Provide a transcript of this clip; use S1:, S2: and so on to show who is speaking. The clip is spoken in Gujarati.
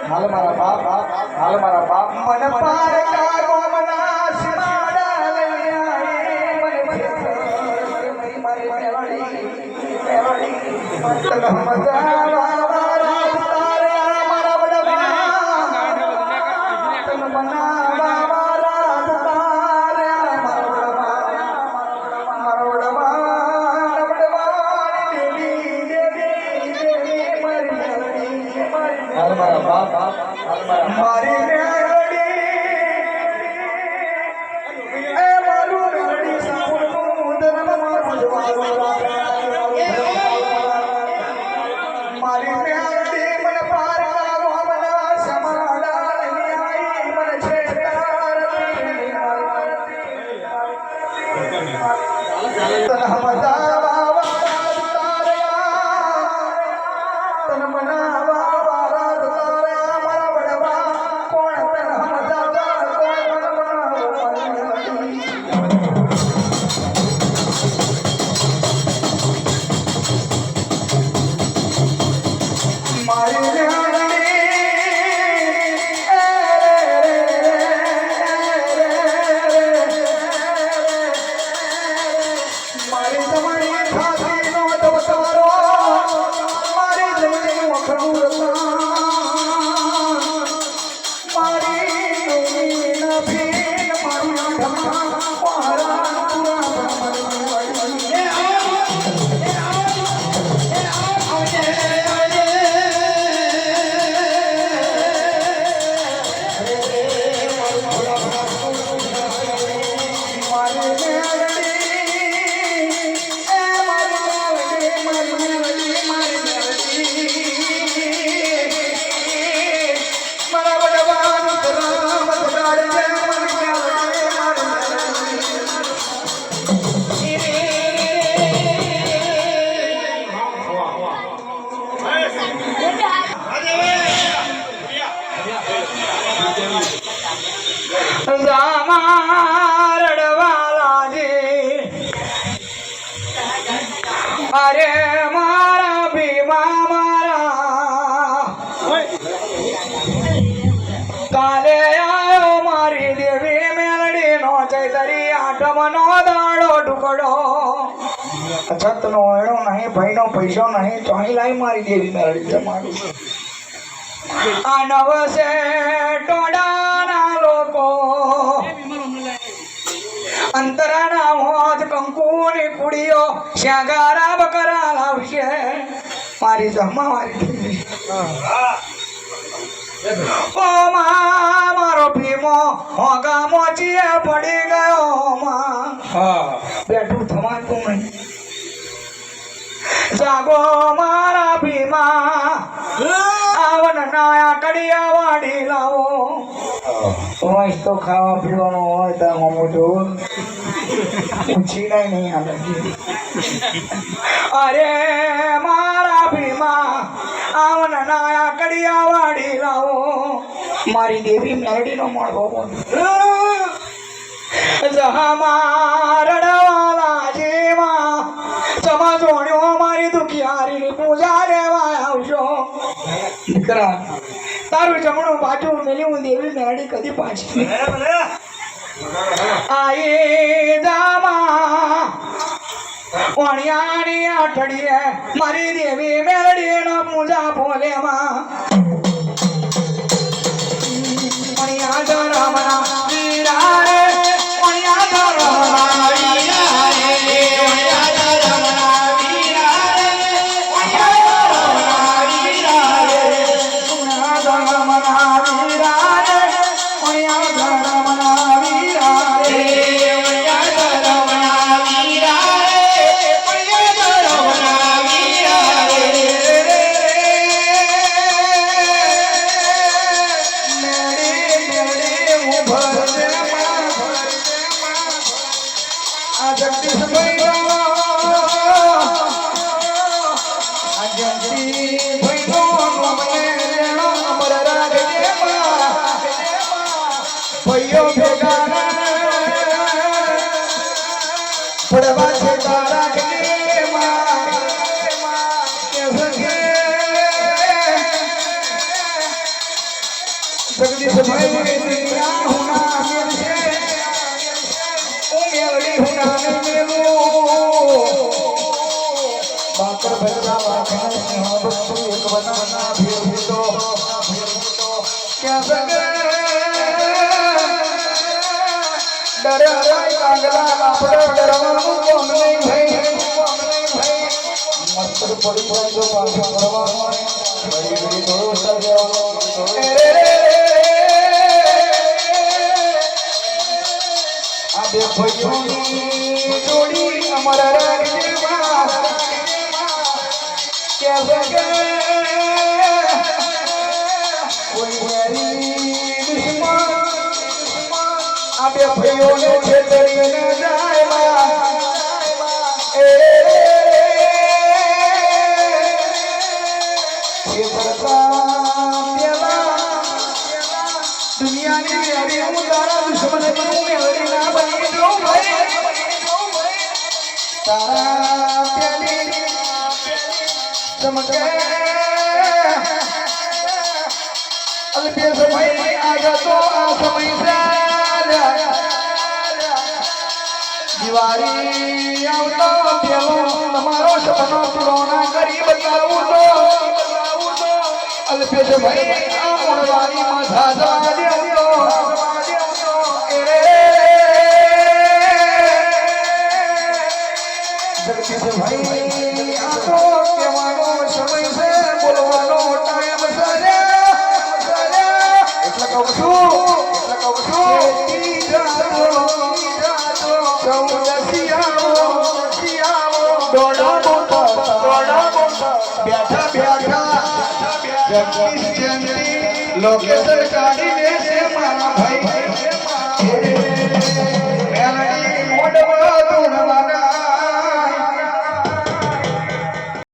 S1: હાલ મારા બાપ મન પાર કાગો મના સિમાડા લઈ આએ મને મારી મેલડી તન મજાવા વારા તારે મારા વડવા તન મનાવા વારા તારે મારા વડવા હાલ મારા બાપ મારી મેલડી એ મારું મેલડી સાપુરનું ધર્મમાં પૂજવાનું મારી મેલડી મને પાર કાગો મના સમાડા લઈ આઈ મને છેડતી તન મજાવા વારા તારયા તન મનાવા અરે મારા ભીમા મારા કાલે આયો મારી દેવી મેલડી નો ચૈતરી આઠમનો દાડો ટુકડો છતનો એનો નહીં ભાઈનો પૈસો નહીં ચોણી લાઈ મારી દેવી મેલડી જમાડું આ નવસે ટોડાના લોકો અંતરાના મોજ કંકુની કુડીઓ શ્યાગારા બકરા લાવશે મારી જમા મારી ઓ મારો ભીમો હોગા મોચીએ પડી ગયો માં બેઠું થવાતું નહીં જાગો મારા ભીમા આવન નાયા કડિયા વાડી લાવો વાંચ તો ખાવા પીવાનું હોય તો મોટું પૂછી નહીં હાલે અરે મારા ભીમા આવન નાયા કડિયા વાડી લાવો મારી દેવી મેલડી નો મળવો જહામાં રડવાલા જેમાં સમા જોડ્યો મારી દુખિયારી પૂજા લેવા આવશો દીકરા તારું જમણું બાજુ મેલ્યું દેવી મેલડી કદી પાછી આઈ જામા વણિયાની આઠડીએ મારી દેવી મેલડી નો પૂજા ભોલેમાં વણિયા ધરમના વીરા રે વણિયા ધરમના વીરા રે વણિયા ધરમના વીરા રે વણિયા ધરમના વીરા રે વણિયા ધરમના વીરા રે વણિયા ધરમના વીરા રે વણિયા ધરમના વીરા રે વણિયા ધરમના વીરા રે બાકર ભરલા વાખના સિંહ બસ્તુ એક બનાના ભીર ભીતો ક્યાં સગે ડરે ભાઈ કાંગલા આપણે ડરવાનું કોમ નહીં ભાઈ મસ્તર પડી જાય તો પાછા કરવાનું ઘડી ઘડી થોડો સજાવવાનો આ બે ભાઈઓની જોડી અમારા રાજ્યમાં કે સગે કોઈ મારી દુશ્મન આ બે ભાઈઓને છેતરીને જાય દુનિયાની હરી હું તારા દુશ્મન હરી ના બની જાઉં તારા પ્યાલી ચમકે અલ્પેશ ભાઈ આગળ તો આ સમય દિવાળી આવતો પેલો તમારો સપનો પૂરો ના કરી બતાવું તો અલ્પેશ ભાઈ આ મોરવારી માં સાજા દેવો જગદીશ ભાઈ આ તો કહેવાનો સમય છે બોલવાનો ટાઈમ છે એટલે કહું છું બેઠા લોકેશન કાઢી દે છે મારા ભાઈ